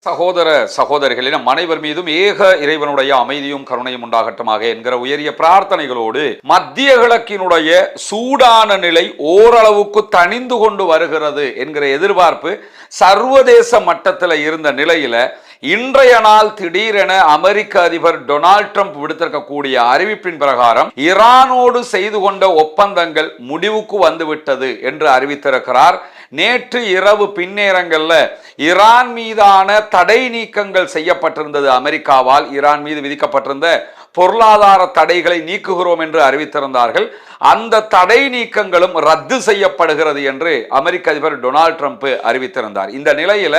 சகோதர சகோதரிகளின் அனைவர் மீதும் ஏக இறைவனுடைய அமைதியும் கருணையும் உண்டாகட்டுமாக என்கிற உயரிய பிரார்த்தனைகளோடு மத்திய கிழக்கினுடைய சூடான நிலை ஓரளவுக்கு தணிந்து கொண்டு வருகிறது என்கிற எதிர்பார்ப்பு சர்வதேச மட்டத்தில் இருந்த நிலையில இன்றைய நாள் திடீரென அமெரிக்க அதிபர் டொனால்ட் ட்ரம்ப் விடுத்திருக்கக்கூடிய அறிவிப்பின் பிரகாரம் ஈரானோடு செய்து கொண்ட ஒப்பந்தங்கள் முடிவுக்கு வந்துவிட்டது என்று அறிவித்திருக்கிறார். நேற்று இரவு பின்னேரங்கள்ல ஈரான் மீதான தடை நீக்கங்கள் செய்யப்பட்டிருந்தது. அமெரிக்காவால் ஈரான் மீது விதிக்கப்பட்டிருந்த பொருளாதார தடைகளை நீக்குகிறோம் என்று அறிவித்திருந்தார்கள். அந்த தடை நீக்கங்களும் ரத்து செய்யப்படுகிறது என்று அமெரிக்க அதிபர் டொனால்ட் ட்ரம்ப் அறிவித்திருந்தார். இந்த நிலையில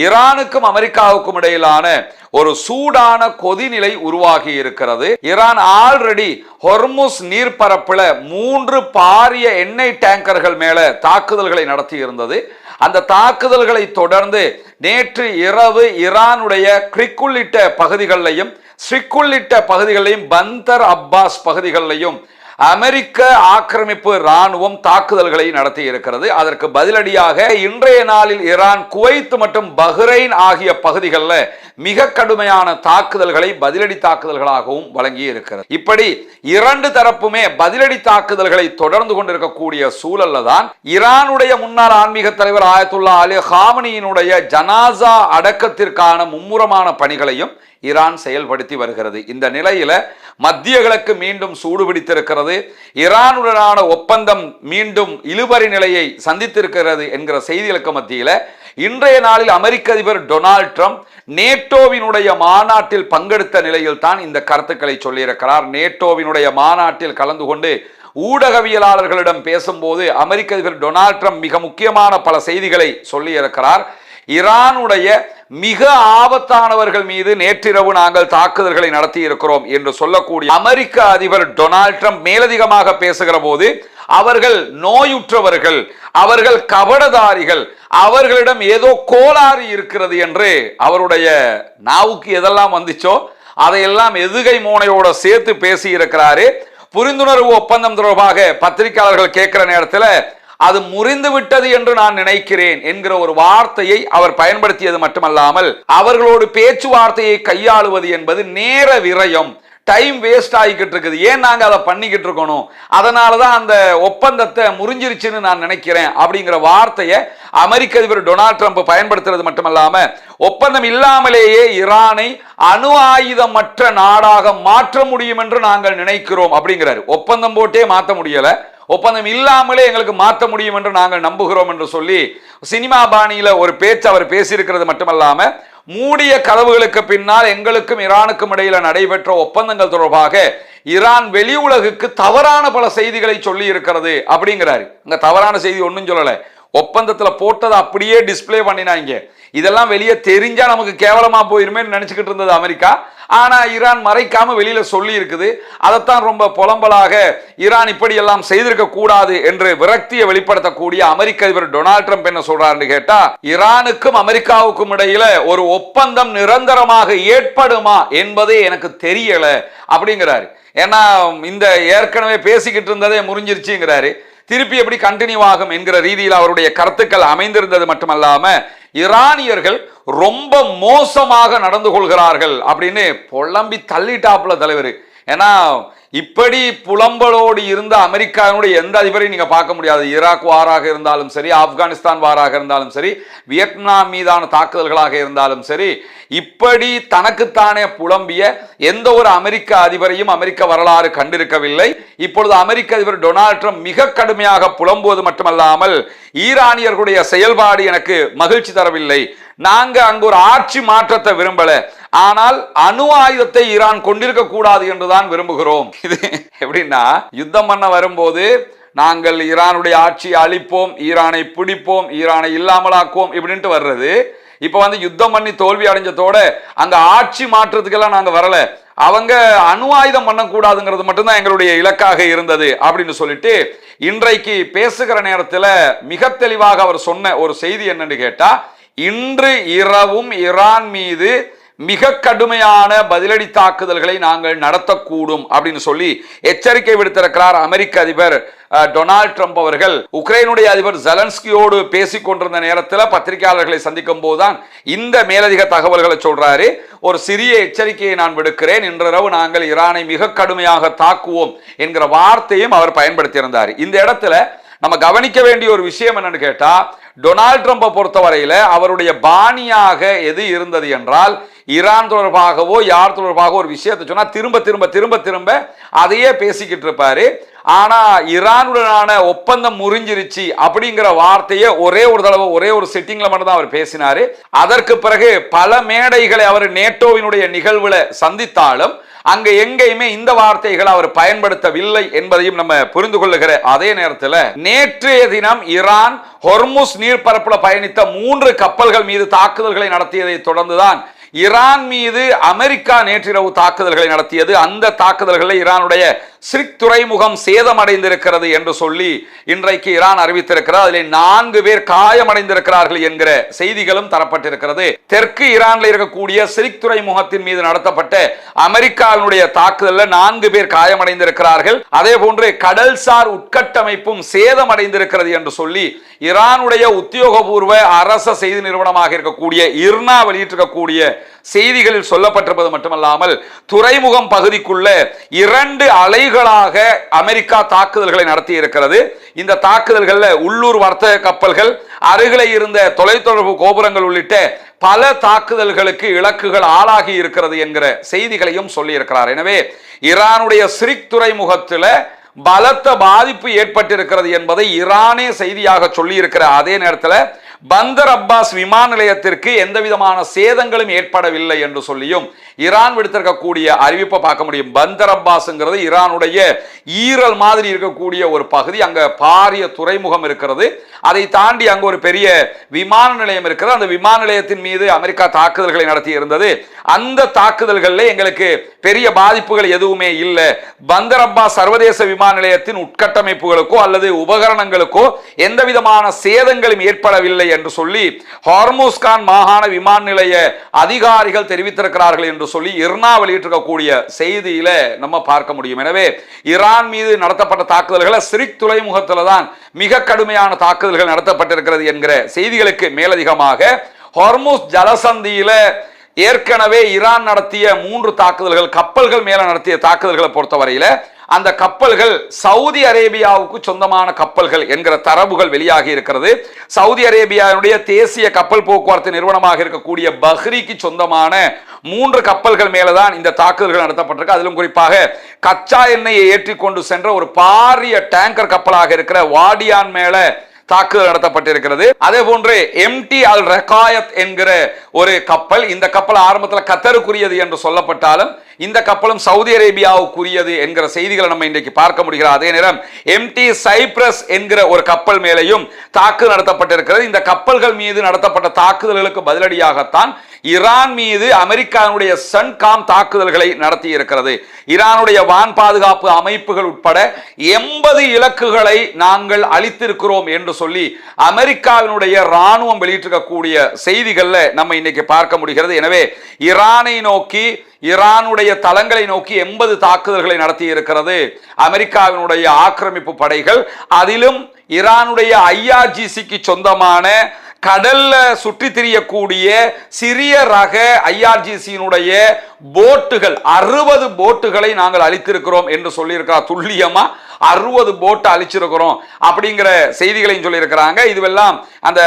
ஈரானுக்கும் அமெரிக்காவுக்கும் இடையிலான ஒரு சூடான கொதிநிலை உருவாகி இருக்கிறது. ஈரான் ஆல்ரெடி ஹொர்முஸ் நீர்ப்பரப்புல 3 பாரிய எண்ணெய் டேங்கர்கள் மேல தாக்குதல்களை நடத்தி இருந்தது. அந்த தாக்குதல்களை தொடர்ந்து நேற்று இரவு ஈரானுடைய கிரிக் உள்ளிட்ட பகுதிகளிலையும் ஸ்ரிக் உள்ளிட்ட பகுதிகளிலையும் பந்தர் அப்பாஸ் பகுதிகளிலையும் அமெரிக்க ஆக்கிரமிப்பு ராணுவம் தாக்குதல்களை நடத்தி இருக்கிறது. அதற்கு பதிலடியாக இன்றைய நாளில் ஈரான் குவைத் மற்றும் பஹ்ரைன் ஆகிய பகுதிகளில் மிக கடுமையான தாக்குதல்களை பதிலடி தாக்குதல்களாகவும் வழங்கி இருக்கிறது. இப்படி இரண்டு தரப்புமே பதிலடி தாக்குதல்களை தொடர்ந்து கொண்டிருக்கக்கூடிய சூழல்ல தான் ஈரானுடைய முன்னாள் ஆன்மீக தலைவர் ஆயத்துல்லா அலி ஹாமனியினுடைய ஜனாசா அடக்கத்திற்கான மும்முரமான பணிகளையும் ஈரான் செயல்படுத்தி வருகிறது. இந்த நிலையில மத்திய கிழக்கு மீண்டும் சூடுபிடித்திருக்கிறது. ஈரானுடனான ஒப்பந்தம் மீண்டும் இழுபறி நிலையை சந்தித்திருக்கிறது என்கிற செய்திகளுக்கு மத்தியில இன்றைய நாளில் அமெரிக்க அதிபர் டொனால்ட் ட்ரம்ப் நேட்டோவினுடைய மாநாட்டில் பங்கெடுத்த நிலையில் தான் இந்த கருத்துக்களை சொல்லியிருக்கிறார். நேட்டோவினுடைய மாநாட்டில் கலந்து கொண்டு ஊடகவியலாளர்களிடம் பேசும்போது அமெரிக்க அதிபர் டொனால்ட் ட்ரம்ப் மிக முக்கியமான பல செய்திகளை சொல்லியிருக்கிறார். ஈரானுடைய மிக ஆபத்தானவர்கள் மீது நேற்றிரவு நாங்கள் தாக்குதல்களை நடத்தி இருக்கிறோம் என்று சொல்லக்கூடிய அமெரிக்க அதிபர் டொனால்ட் ட்ரம்ப் மேலதிகமாக பேசுகிற போது அவர்கள் நோயுற்றவர்கள், அவர்கள் கபடதாரிகள், அவர்களிடம் ஏதோ கோளாறு இருக்கிறது என்று அவருடைய நாவுக்கு எதெல்லாம் வந்துச்சோ அதையெல்லாம் எதுகை மோனையோட சேர்த்து பேசி இருக்கிறாரு. புரிந்துணர்வு ஒப்பந்தம் தொடர்பாக பத்திரிகையாளர்கள் கேட்கிற நேரத்தில் அது முறிந்து விட்டது என்று நான் நினைக்கிறேன் என்கிற ஒரு வார்த்தையை அவர் பயன்படுத்தியது மட்டுமல்லாமல் அவர்களோடு பேச்சுவார்த்தையை கையாளுவது என்பது நேர விரயம், டைம் வேஸ்ட் ஆகிக்கிட்டு இருக்குது, ஏன் நாங்க அதை பண்ணிக்கிட்டு இருக்கணும், அதனாலதான் அந்த ஒப்பந்தத்தை முறிஞ்சிருச்சுன்னு நான் நினைக்கிறேன் அப்படிங்கிற வார்த்தையை அமெரிக்க அதிபர் டொனால்ட் ட்ரம்ப் பயன்படுத்துறது மட்டுமல்லாம ஒப்பந்தம் இல்லாமலேயே ஈரானை அணு ஆயுதமற்ற நாடாக மாற்ற முடியும் என்று நாங்கள் நினைக்கிறோம் அப்படிங்கிறாரு. ஒப்பந்தம் போட்டே மாற்ற முடியல, ஒப்பந்தம் இல்லாமலே எங்களுக்கு மாற்ற முடியும் என்று நாங்கள் நம்புகிறோம் என்று சொல்லி சினிமா பாணியில ஒரு பேச்சு அவர் பேசியிருக்கிறது மட்டுமல்லாம மூடிய கதவுகளுக்கு பின்னால் எங்களுக்கும் ஈரானுக்கும் இடையில நடைபெற்ற ஒப்பந்தங்கள் தொடர்பாக ஈரான் வெளி உலகுக்கு தவறான பல செய்திகளை சொல்லி இருக்கிறது அப்படிங்கிறாரு. அங்க தவறான செய்தி ஒன்றும் சொல்லல, ஒப்பந்தத்துல போட்டதை அப்படியே டிஸ்பிளே பண்ணினாங்க. இதெல்லாம் வெளியே தெரிஞ்சா நமக்கு கேவலமா போயிருமே நினைச்சுக்கிட்டு இருந்தது அமெரிக்கா. ஆனா ஈரான் மறைக்காம வெளியில சொல்லி இருக்குது. அதைத்தான் ரொம்ப புலம்பலாக ஈரான் இப்படி எல்லாம் செய்திருக்க கூடாது என்று விரக்தியை வெளிப்படுத்தக்கூடிய அமெரிக்க அதிபர் டொனால்ட் ட்ரம்ப் என்ன சொல்றாருன்னு கேட்டா, ஈரானுக்கும் அமெரிக்காவுக்கும் இடையில ஒரு ஒப்பந்தம் நிரந்தரமாக ஏற்படுமா என்பதே எனக்கு தெரியல அப்படிங்கிறாரு. ஏன்னா இந்த ஏற்கனவே பேசிக்கிட்டு இருந்ததே முறிஞ்சிருச்சுங்கிறாரு. திருப்பி எப்படி கண்டினியூ ஆகும் என்கிற ரீதியில் அவருடைய கருத்துக்கள் அமைந்திருந்தது மட்டுமல்லாம ஈரானியர்கள் ரொம்ப மோசமாக நடந்து கொள்கிறார்கள் அப்படின்னு புலம்பி தள்ளிட்டாப்புல தலைவர். ஏன்னா இப்படி புலம்பலோடு இருந்த அமெரிக்காவினுடைய எந்த அதிபரையும் நீங்க பார்க்க முடியாது. ஈராக் வாராக இருந்தாலும் சரி, ஆப்கானிஸ்தான் வாராக இருந்தாலும் சரி, வியட்நாம் மீதான தாக்குதல்களாக இருந்தாலும் சரி, இப்படி தனக்குத்தானே புலம்பிய எந்த ஒரு அமெரிக்க அதிபரையும் அமெரிக்க வரலாறு கண்டிருக்கவில்லை. இப்பொழுது அமெரிக்க அதிபர் டொனால்ட் ட்ரம்ப் மிக கடுமையாக புலம்புவது மட்டுமல்லாமல் ஈரானியர்களுடைய செயல்பாடு எனக்கு மகிழ்ச்சி தரவில்லை, நாங்க அங்கு ஒரு ஆட்சி மாற்றத்தை விரும்பல, ஆனால் அணு ஆயுதத்தை ஈரான் கொண்டிருக்க கூடாது என்றுதான் விரும்புகிறோம். இது எப்படின்னா யுத்தம் பண்ண வரும்போது நாங்கள் ஈரானுடைய ஆட்சியை அழிப்போம், ஈரானை பிடிப்போம், ஈரானை இல்லாமலாக்குவோம் இப்படின்ட்டு வர்றது. இப்ப வந்து யுத்தம் பண்ணி தோல்வி அடைஞ்சதோட அங்க ஆட்சி மாற்றத்துக்கெல்லாம் நாங்க வரல, அவங்க அணு ஆயுதம் பண்ணக்கூடாதுங்கிறது மட்டும்தான் எங்களுடைய இலக்காக இருந்தது அப்படின்னு சொல்லிட்டு இன்றைக்கு பேசுகிற நேரத்தில் மிக தெளிவாக அவர் சொன்ன ஒரு செய்தி என்னன்னு கேட்டா, இன்று இரவும் ஈரான் மீது மிக கடுமையான பதிலடி தாக்குதல்களை நாங்கள் நடத்தக்கூடும் அப்படின்னு சொல்லி எச்சரிக்கை விடுத்திருக்கிறார் அமெரிக்க அதிபர் டொனால்ட் ட்ரம்ப் அவர்கள். உக்ரைனுடைய அதிபர் ஜெலன்ஸ்கியோடு பேசிக் கொண்டிருந்த நேரத்தில் பத்திரிகையாளர்களை சந்திக்கும் போதுதான் இந்த மேலதிக தகவல்களை சொல்றாரு. ஒரு சிறிய எச்சரிக்கையை நான் விடுக்கிறேன், இன்றிரவு நாங்கள் ஈரானை மிக கடுமையாக தாக்குவோம் என்கிற வார்த்தையும் அவர் பயன்படுத்தியிருந்தார். இந்த இடத்துல நம்ம கவனிக்க வேண்டிய ஒரு விஷயம் என்னன்னு கேட்டா, டொனால்ட் ட்ரம்பை பொறுத்தவரையில அவருடைய பாணியாக எது இருந்தது என்றால், ஈரான் தொடர்பாகவோ யார் தொடர்பாக ஒரு விஷயத்தை சொன்னா திரும்ப திரும்ப திரும்ப திரும்ப அதையே பேசிக்கிட்டு இருப்பாரு. ஆனா ஈரானுடனான ஒப்பந்தம் முறிஞ்சிருச்சு அப்படிங்கிற வார்த்தையை ஒரே ஒரு தடவை ஒரே ஒரு செட்டிங்ல மட்டும் தான் அவர் பேசினாரு. அதற்கு பிறகு பல மேடைகளை அவர் நேட்டோவினுடைய நிகழ்வுல சந்தித்தாலும் அங்க எங்கேயுமே இந்த வார்த்தைகளை அவர் பயன்படுத்தவில்லை என்பதையும் நம்ம புரிந்து கொள்ளுகிற அதே நேரத்தில், நேற்றைய தினம் ஈரான் ஹொர்முஸ் நீர்ப்பரப்புல பயணித்த 3 கப்பல்கள் மீது தாக்குதல்களை நடத்தியதை தொடர்ந்துதான் ஈரான் மீது அமெரிக்கா நேற்றிரவு தாக்குதல்களை நடத்தியது. அந்த தாக்குதல்களில் ஈரானுடைய சிரிக் துறைமுகம் சேதமடைந்திருக்கிறது என்று சொல்லி இன்றைக்கு ஈரான் அறிவித்திருக்கிறது. அதில் 4 பேர் காயமடைந்திருக்கிறார்கள் என்கிற செய்திகளும் தரப்பட்டிருக்கிறது. தெற்கு ஈரானில் இருக்கக்கூடிய சிரிக் துறைமுகத்தின் மீது நடத்தப்பட்ட அமெரிக்காவினுடைய தாக்குதலில் 4 பேர் காயமடைந்திருக்கிறார்கள். அதே போன்று கடல்சார் உட்கட்டமைப்பும் சேதமடைந்திருக்கிறது என்று சொல்லி ஈரானுடைய உத்தியோகபூர்வ அரச செய்தி நிறுவனமாக இருக்கக்கூடிய இர்னா வெளியிட்டிருக்கக்கூடிய செய்திகளில் சொல்லப்பட்டிருப்பது மட்டுமல்லாமல், துறைமுகம் பகுதிக்குள்ள 2 அலைகளாக அமெரிக்கா தாக்குதல்களை நடத்தி இருக்கிறது. இந்த தாக்குதல்களில் உள்ளூர் வர்த்தக கப்பல்கள், அருகிலே இருந்த தொலைத்தொடர்பு கோபுரங்கள் உள்ளிட்ட பல தாக்குதல்களுக்கு இலக்குகள் ஆளாகி இருக்கிறது என்கிற செய்திகளையும் சொல்லி இருக்கிறார். எனவே ஈரானுடைய சிரிக் துறைமுகத்தில் பலத்த பாதிப்பு ஏற்பட்டிருக்கிறது என்பதை ஈரானே செய்தியாக சொல்லி இருக்கிற அதே நேரத்தில் பந்தர் அப்பாஸ் விமான நிலையத்திற்கு எந்த விதமான சேதங்களும் ஏற்படவில்லை என்று சொல்லியும் ஈரான் விடுத்திருக்கக்கூடிய அறிவிப்பை பார்க்க முடியும். பந்தர் அப்பாஸ்ங்கிறது ஈரானுடைய ஈரல் மாதிரி இருக்கக்கூடிய ஒரு பகுதி. அங்க பாரிய துறைமுகம் இருக்கிறது. அதை தாண்டி அங்கு ஒரு பெரிய விமான நிலையம் இருக்கிறது. அந்த விமான நிலையத்தின் மீது அமெரிக்கா தாக்குதல்களை நடத்தி இருந்தது. அந்த தாக்குதல்களில் எங்களுக்கு பெரிய பாதிப்புகள் எதுவுமே இல்லை. பந்தர் அப்பாஸ் சர்வதேச விமான நிலையத்தின் உட்கட்டமைப்புகளுக்கோ அல்லது உபகரணங்களுக்கோ எந்த விதமான சேதங்களும் ஏற்படவில்லை என்று சொல்லி ஹார்முஸ்கான் மாகாண விமான நிலைய அதிகாரிகள் தெரிவித்திருக்கிறார்கள் என்று சொல்லி இர்னா வெளியிட்டிருக்கக்கூடிய செய்தியில நம்ம பார்க்க முடியும். எனவே ஈரான் மீது நடத்தப்பட்ட தாக்குதல்களை சிரிக் துறைமுகத்தில் தான் மிக கடுமையான தாக்குதல்கள் நடத்தப்பட்டிருக்கிறது என்கிற செய்திகளுக்கு மேலதிகமாக ஹார்முஸ் ஜலசந்தியில ஏற்கனவே ஈரான் நடத்திய 3 தாக்குதல்கள், கப்பல்கள் மேல நடத்திய தாக்குதல்களை பொறுத்தவரையில அந்த கப்பல்கள் சவுதி அரேபியாவுக்கு சொந்தமான கப்பல்கள் என்கிற தரவுகள் வெளியாகி இருக்கிறது. சவுதி அரேபியாவுடைய தேசிய கப்பல் போக்குவரத்து நிறுவனமாக இருக்கக்கூடிய பஹ்ரிக்கு சொந்தமான 3 கப்பல்கள் மேலதான் இந்த தாக்குதல்கள் நடத்தப்பட்டிருக்கு. அதிலும் குறிப்பாக கச்சா எண்ணெயை ஏற்றிக்கொண்டு சென்ற ஒரு பாரிய டேங்கர் கப்பலாக இருக்கிற வாடியான் மேல தாக்குதல் நடத்தப்பட்டிருக்கிறது. அதே போன்று எம்டி அல் ரகாயத் என்கிற ஒரு கப்பல், இந்த கப்பல் ஆரம்பத்தில் கத்தருக்குரியது என்று சொல்லப்பட்டாலும் இந்த கப்பலும் சவுதி அரேபியாவுக்குரியது என்கிற செய்திகளை நம்ம இன்றைக்கு பார்க்க முடிகிறது. அதே நேரம் எம்டி சைப்ரஸ் என்கிற ஒரு கப்பல் மேலேயும் தாக்குதல் நடத்தப்பட்டிருக்கிறது. இந்த கப்பல்கள் மீது நடத்தப்பட்ட தாக்குதல்களுக்கு பதிலடியாகத்தான் ஈரான் மீது அமெரிக்காவுடைய சன்காம் தாக்குதல்களை நடத்தி இருக்கிறது. ஈரானுடைய வான் பாதுகாப்பு அமைப்புகள் உட்பட 80 இலக்குகளை நாங்கள் அளித்திருக்கிறோம் என்று சொல்லி அமெரிக்காவினுடைய ராணுவம் வெளியிட்டிருக்கக்கூடிய செய்திகள்ல நம்ம இன்னைக்கு பார்க்க முடிகிறது. எனவே ஈரானை நோக்கி, ஈரானுடைய தளங்களை நோக்கி 80 தாக்குதல்களை நடத்தி இருக்கிறது அமெரிக்காவினுடைய ஆக்கிரமிப்பு படைகள். அதிலும் ஈரானுடைய IRGCக்கு சொந்தமான கடல்ல சுற்றி திரியக்கூடிய சிறிய ரக IRGCயினுடைய போட்டுகள் 60 போட்டுகளை நாங்கள் அளித்திருக்கிறோம் என்று சொல்லியிருக்கிறார். துல்லியமா 60 போட்டு அழிச்சிருக்கிறோம் அப்படிங்கிற செய்திகளையும் சொல்லியிருக்கிறாங்க. இதுவெல்லாம் அந்த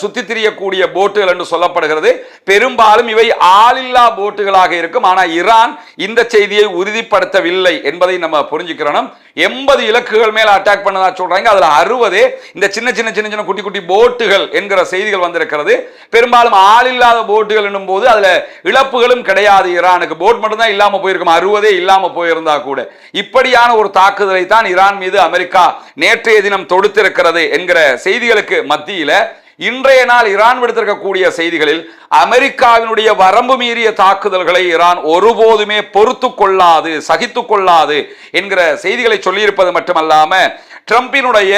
சுத்தி திரியக்கூடிய போட்டுகள் என்று சொல்லப்படுகிறது. பெரும்பாலும் இவை ஆளில்லா போட்டுகளாக இருக்கும். ஆனால் ஈரான் இந்த செய்தியை உறுதிப்படுத்தவில்லை என்பதை நம்ம புரிஞ்சுக்கிறோம். 80 இலக்குகள் மேல அட்டாக் பண்ணதா சொல்றாங்க. அதுல 60 இந்த சின்ன சின்ன சின்ன சின்ன குட்டி குட்டி போட்டுகள் என்கிற செய்திகள் வந்திருக்கிறது. பெரும்பாலும் ஆளில்லாத போட்டுகள் என்னும் போது அதுல இழப்புகளும் கிடையாது. ஈரானுக்கு போட் மட்டும் தான் இல்லாம போயிருக்கும். 60 இல்லாம போயிருந்தா கூட இப்படியான ஒரு தாக்குதலை தான் ஈரான் மீது அமெரிக்கா நேற்றைய தினம் தொடுத்திருக்கிறது என்கிற செய்திகளுக்கு மத்தியில இன்றைய நாள் ஈரான் விடுத்திருக்கக்கூடிய செய்திகளில் அமெரிக்காவினுடைய வரம்பு மீறிய தாக்குதல்களை ஈரான் ஒருபோதுமே பொறுத்து கொள்ளாது, சகித்து கொள்ளாது என்கிற செய்திகளை சொல்லியிருப்பது மட்டுமல்லாம ட்ரம்பினுடைய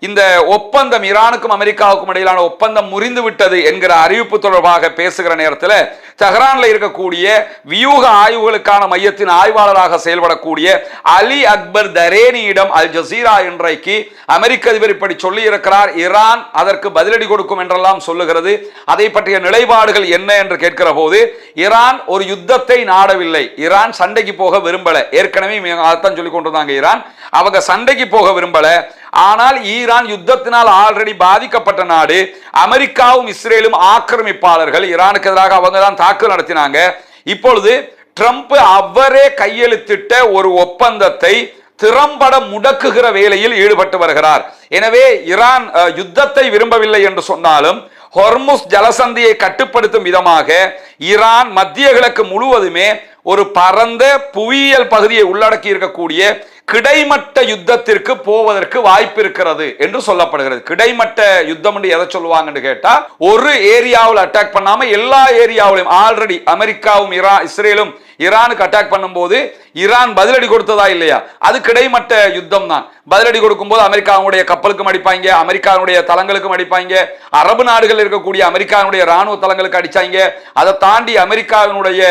இந்த ஒப்பந்தம் ஈரானுக்கும் அமெரிக்காவுக்கும் இடையிலான ஒப்பந்தம் முறிந்து விட்டது என்கிற அறிவிப்பு தொடர்பாக பேசுகிற நேரத்தில் தெஹ்ரான்ல இருக்கக்கூடிய வியூக ஆய்வுகளுக்கான மையத்தின் ஆய்வாளராக செயல்படக்கூடிய அலி அக்பர் தரேனியிடம் அல் ஜசீரா இன்றைக்கு அமெரிக்க அதிபர் இப்படி சொல்லி இருக்கிறார், ஈரான் அதற்கு பதிலடி கொடுக்கும் என்றெல்லாம் சொல்லுகிறது. அதை பற்றிய நிலைப்பாடுகள் என்ன என்று கேட்கிற போது, ஈரான் ஒரு யுத்தத்தை நாடவில்லை, ஈரான் சண்டைக்கு போக விரும்பல. ஏற்கனவே அதான் சொல்லி கொண்டிருந்தாங்க, ஈரான் அவங்க சண்டைக்கு போக விரும்பல. ஆனால் ஈரான் யுத்தத்தினால் ஆல்ரெடி பாதிக்கப்பட்ட நாடு. அமெரிக்காவும் இஸ்ரேலும் ஆக்கிரமிப்பாளர்கள். ஈரானுக்கு எதிராக அவங்க தான் தாக்குதல் நடத்தினாங்க. இப்பொழுது ட்ரம்ப் அவரே கையெழுத்திட்ட ஒரு ஒப்பந்தத்தை திறம்பட முடக்குகிற வேலையில் ஈடுபட்டு வருகிறார். எனவே ஈரான் யுத்தத்தை விரும்பவில்லை என்று சொன்னாலும் ஹொர்முஸ் ஜலசந்தியை கட்டுப்படுத்தும் விதமாக ஈரான் மத்திய கிழக்கு முழுவதுமே ஒரு பரந்த புவியியல் பகுதியை உள்ளடக்கி இருக்கக்கூடிய கிடைமட்ட யுத்தத்திற்கு போவதற்கு வாய்ப்பு இருக்கிறது என்று சொல்லப்படுகிறது. கிடைமட்ட யுத்தம் என்று எதை சொல்லுவாங்கன்னு கேட்டா, ஒரு ஏரியாவில் அட்டாக் பண்ணாம எல்லா ஏரியாவிலும் ஆல்ரெடி அமெரிக்காவும் இஸ்ரேலும் ஈரானுக்கு அட்டாக் பண்ணும்போது ஈரான் பதிலடி கொடுத்ததா இல்லையா, அது கிடைமட்ட யுத்தம் தான். பதிலடி கொடுக்கும் போது அமெரிக்காவுடைய கப்பலுக்கும் அடிப்பாங்க, அமெரிக்காவுடைய தளங்களுக்கும் அடிப்பாங்க, அரபு நாடுகள் இருக்கக்கூடிய அமெரிக்காவுடைய ராணுவ தளங்களுக்கு அடிச்சாங்க. அதை தாண்டி அமெரிக்காவினுடைய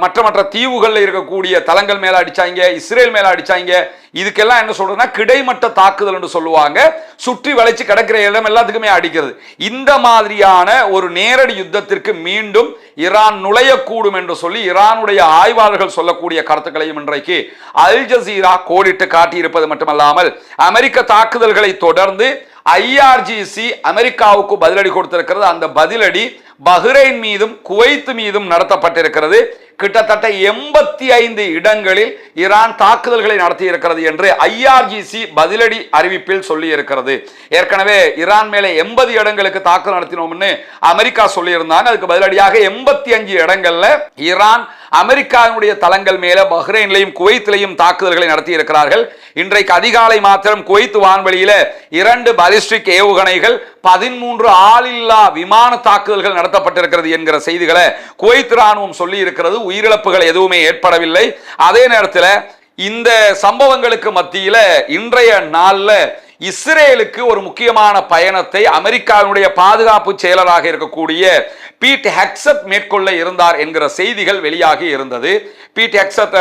மற்ற தீவுகளில் இருக்கக்கூடிய தளங்கள் மேல அடிச்சாங்க, இஸ்ரேல் மேல அடிச்சாங்க. இதுக்கெல்லாம் என்ன சொல்றதுன்னா கிடைமட்ட தாக்குதல் என்று சொல்லுவாங்க. சுற்றி வளைச்சு கிடக்கிற இடம் எல்லாத்துக்குமே அடிக்கிறது. இந்த மாதிரியான ஒரு நேரடி யுத்தத்திற்கு மீண்டும் ஈரான் நுழையக்கூடும் என்று சொல்லி ஈரானுடைய ஆய்வாளர்கள் சொல்லக்கூடிய கருத்துக்களையும் இன்றைக்கு அல் ஜசீரா கோடிட்டு காட்டியிருப்பது மட்டுமல்லாமல், அமெரிக்க தாக்குதல்களை தொடர்ந்து ஐஆர்ஜிசி அமெரிக்காவுக்கு பதிலடி கொடுத்திருக்கிறது. அந்த பதிலடி பஹ்ரைன் மீதும் குவைத் மீதும் நடத்தப்பட்டிருக்கிறது. கிட்டத்தட்ட 85 இடங்களில் ஈரான் தாக்குதல்களை நடத்தி இருக்கிறது என்று ஐஆர்ஜிசி பதிலடி அறிவிப்பில் சொல்லி இருக்கிறது. ஏற்கனவே ஈரான் மேலே 80 இடங்களுக்கு தாக்குதல் நடத்தினோம்னு அமெரிக்கா சொல்லி இருந்தாங்க. அதுக்கு பதிலடியாக 85 இடங்கள்ல ஈரான் அமெரிக்காவுடைய தளங்கள் மேல பஹ்ரைன்லையும் குவைத்திலையும் தாக்குதல்களை நடத்தி இருக்கிறார்கள். இன்றைக்கு அதிகாலை மாத்திரம் குவைத் வான்வெளியில 2 பாலிஸ்டிக் ஏவுகணைகள் 13 ஆளில்லா விமான தாக்குதல்கள் நடத்தப்பட்டிருக்கிறது என்கிற செய்திகளை குவைத் ராணுவம் சொல்லி இருக்கிறது. உயிரிழப்புகள் எதுவுமே ஏற்படவில்லை. அதே நேரத்தில் இந்த சம்பவங்களுக்கு மத்தியில இன்றைய நாள்ல இஸ்ரேலுக்கு ஒரு முக்கியமான பயணத்தை அமெரிக்காவுடைய பாதுகாப்பு செயலராக இருக்கக்கூடிய பீட் ஹெக்ஸத் மேற்கொள்ள இருந்தார் என்கிற செய்திகள் வெளியாகி இருந்தது. பீட் ஹெக்ஸத்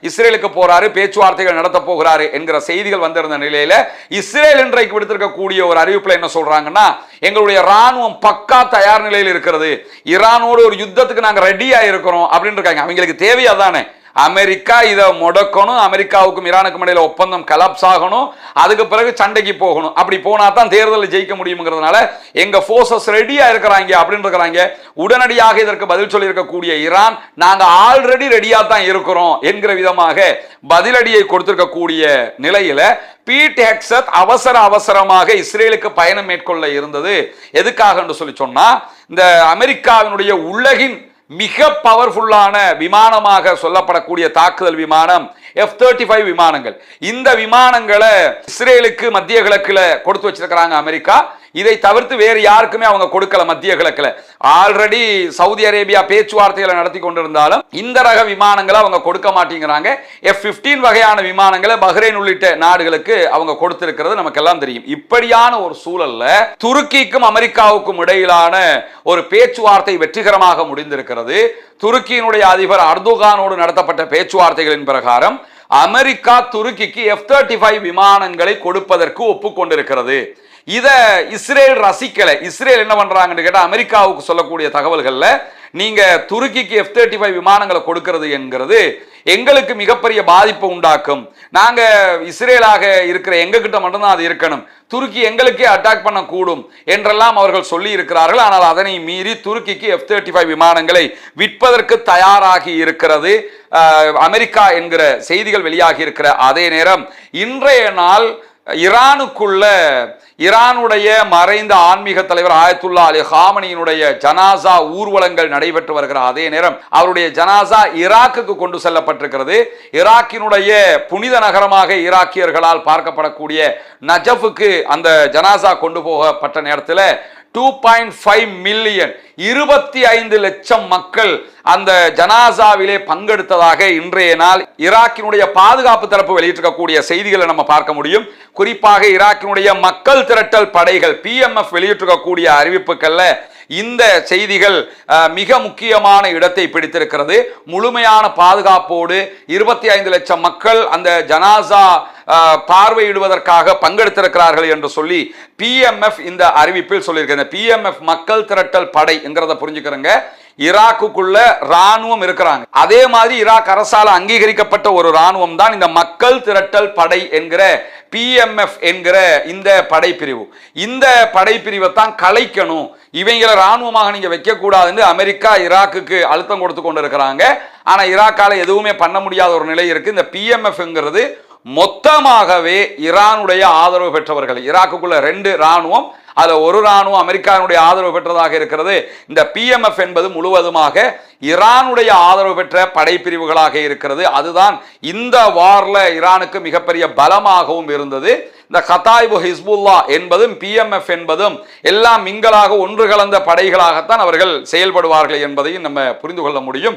இஸ்ரேலுக்கு போறாரு, பேச்சுவார்த்தைகள் நடத்த போகிறாரு என்கிற செய்திகள் வந்திருந்த நிலையில இஸ்ரேல் இன்றைக்கு விடுத்திருக்கக்கூடிய ஒரு அறிவிப்புல என்ன சொல்றாங்கன்னா, எங்களுடைய ராணுவம் பக்கா தயார் நிலையில் இருக்கிறது, ஈரானோடு ஒரு யுத்தத்துக்கு நாங்க ரெடியா இருக்கிறோம் அப்படின்னு இருக்காங்க. அவங்களுக்கு தேவையாதானே அமெரிக்கா இதை முடக்கணும், அமெரிக்காவுக்கும் ஈரானுக்கும் இடையில ஒப்பந்தம் கலாப்ஸ் ஆகணும், அதுக்கு பிறகு சண்டைக்கு போகணும். அப்படி போனா தான் தேர்தலில் ஜெயிக்க முடியுங்கிறதுனால எங்க போர்சஸ் ரெடியா இருக்கிறாங்க அப்படின்னு இருக்கிறாங்க. உடனடியாக இதற்கு பதில் சொல்லி இருக்கக்கூடிய ஈரான், நாங்க ஆல்ரெடி ரெடியா தான் இருக்கிறோம் என்கிற விதமாக பதிலடியை கொடுத்திருக்கக்கூடிய நிலையில பீட் ஹெக்ஸத் அவசரமாக இஸ்ரேலுக்கு பயணம் மேற்கொள்ள இருந்தது. எதுக்காக என்று சொல்லி சொன்னா, இந்த அமெரிக்காவினுடைய உலகின் மிக பவர்ஃபுல்லான விமானமாக சொல்லப்படக்கூடிய தாக்குதல் விமானம் F-35 விமானங்கள். இந்த விமானங்களை இஸ்ரேலுக்கு மத்திய கிழக்குல கொடுத்து வச்சிருக்கிறாங்க அமெரிக்கா. இதை தவிர்த்து வேறு யாருக்குமே அவங்க கொடுக்கல. மத்திய கிழக்குல ஆல்ரெடி சவுதி அரேபியா பேச்சுவார்த்தைகளை நடத்தி கொண்டிருந்தாலும் இந்த ரக விமானங்களை அவங்க கொடுக்க மாட்டேங்கிறாங்க. F-15 வகையான விமானங்களை பஹ்ரைன் உள்ளிட்ட நாடுகளுக்கு அவங்க கொடுத்திருக்கிறது நமக்கு எல்லாம் தெரியும். இப்படியான ஒரு சூழல்ல துருக்கிக்கும் அமெரிக்காவுக்கும் இடையிலான ஒரு பேச்சுவார்த்தை வெற்றிகரமாக முடிந்திருக்கிறது. துருக்கியினுடைய அதிபர் அர்துகானோடு நடத்தப்பட்ட பேச்சுவார்த்தைகளின் பிரகாரம் அமெரிக்கா துருக்கிக்கு F-35 விமானங்களை கொடுப்பதற்கு ஒப்புக்கொண்டிருக்கிறது. இத இஸ்ரேல் ரசிக்கல. இஸ்ரேல் என்ன பண்றாங்கன்னு கேட்டா, அமெரிக்காவுக்கு சொல்லக்கூடிய தகவல்கள்ல, நீங்க துருக்கிக்கு F-35 விமானங்களை கொடுக்கிறது என்கிறது எங்களுக்கு மிகப்பெரிய பாதிப்பை உண்டாக்கும், நாங்க இஸ்ரேலாக இருக்கிற எங்க கிட்ட மட்டும்தான் அது இருக்கணும், துருக்கி எங்களுக்கே அட்டாக் பண்ண கூடும் என்றெல்லாம் அவர்கள் சொல்லி இருக்கிறார்கள். ஆனால் அதனை மீறி துருக்கிக்கு F-35 விமானங்களை விற்பதற்கு தயாராகி இருக்கிறது அமெரிக்கா என்கிற செய்திகள் வெளியாகி இருக்கிற அதே நேரம் இன்றைய நாள் ஈரானுக்குள்ள ஈரானுடைய மறைந்த ஆன்மீக தலைவர் ஆயத்துல்லா அலி ஹாமனியினுடைய ஜனாசா ஊர்வலங்கள் நடைபெற்று வருகிற அதே நேரம் அவருடைய ஜனாசா ஈராக்குக்கு கொண்டு செல்லப்பட்டிருக்கிறது. ஈராக்கினுடைய புனித நகரமாக ஈராக்கியர்களால் பார்க்கப்படக்கூடிய நஜஃபுக்கு அந்த ஜனாசா கொண்டு போகப்பட்ட நேரத்தில் 2.5 மில்லியன் 25 லட்சம் மக்கள் அந்த ஜனாசாவிலே பங்கெடுத்ததாக இன்றைய நாள் ஈராக்கினுடைய பாதுகாப்பு தரப்பு வெளியிட்டிருக்கக்கூடிய செய்திகளை நம்ம பார்க்க முடியும். குறிப்பாக ஈராக்கினுடைய மக்கள் திரட்டல் படைகள் PMF வெளியிட்டிருக்கக்கூடிய அறிவிப்புகள்ல இந்த செய்திகள் மிக முக்கியமான இடத்தை பிடித்திருக்கிறது. முழுமையான பாதுகாப்போடு 25 லட்சம் மக்கள் அந்த ஜனாசா பார்வையிடுவதற்காக பங்கெடுத்திருக்கிறார்கள் என்று சொல்லி PMF இந்த அறிவிப்பில் சொல்லியிருக்கிறது. PMF மக்கள் திரட்டல் படை என்கிறத புரிஞ்சுக்கிறங்க. ஈராக்குக்குள்ள ராணுவம் இருக்கிறாங்க. அதே மாதிரி ஈராக் அரசால் அங்கீகரிக்கப்பட்ட ஒரு ராணுவம் தான் இந்த மக்கள் திரட்டல் படை என்கிற PMF என்கிற இந்த படைப்பிரிவு. இந்த படைப்பிரிவை தான் கலைக்கணும், இவங்களை ராணுவமாக நீங்க வைக்க கூடாதுன்னு அமெரிக்கா ஈராக்குக்கு அழுத்தம் கொடுத்து கொண்டு இருக்கிறாங்க. ஆனா ஈராக்கால எதுவுமே பண்ண முடியாத ஒரு நிலை இருக்கு. இந்த PMFங்கிறது மொத்தமாகவே ஈரானுடைய ஆதரவு பெற்றவர்கள். ஈராக்குக்குள்ள 2 ராணுவம், அதுல ஒரு ராணுவம் அமெரிக்காவுடைய ஆதரவு பெற்றதாக இருக்கிறது. இந்த PMF என்பது முழுவதுமாக ஈரானுடைய ஆதரவு பெற்ற படைப்பிரிவுகளாக இருக்கிறது. அதுதான் இந்த வார்ல ஈரானுக்கு மிகப்பெரிய பலமாகவும் இருந்தது. இந்த கதாயிபு ஹிஸ்புல்லா என்பதும் PMF என்பதும் எல்லாம் மிங்கலாக ஒன்று கலந்த படைகளாகத்தான் அவர்கள் செயல்படுவார்கள் என்பதையும் நம்ம புரிந்து கொள்ள முடியும்.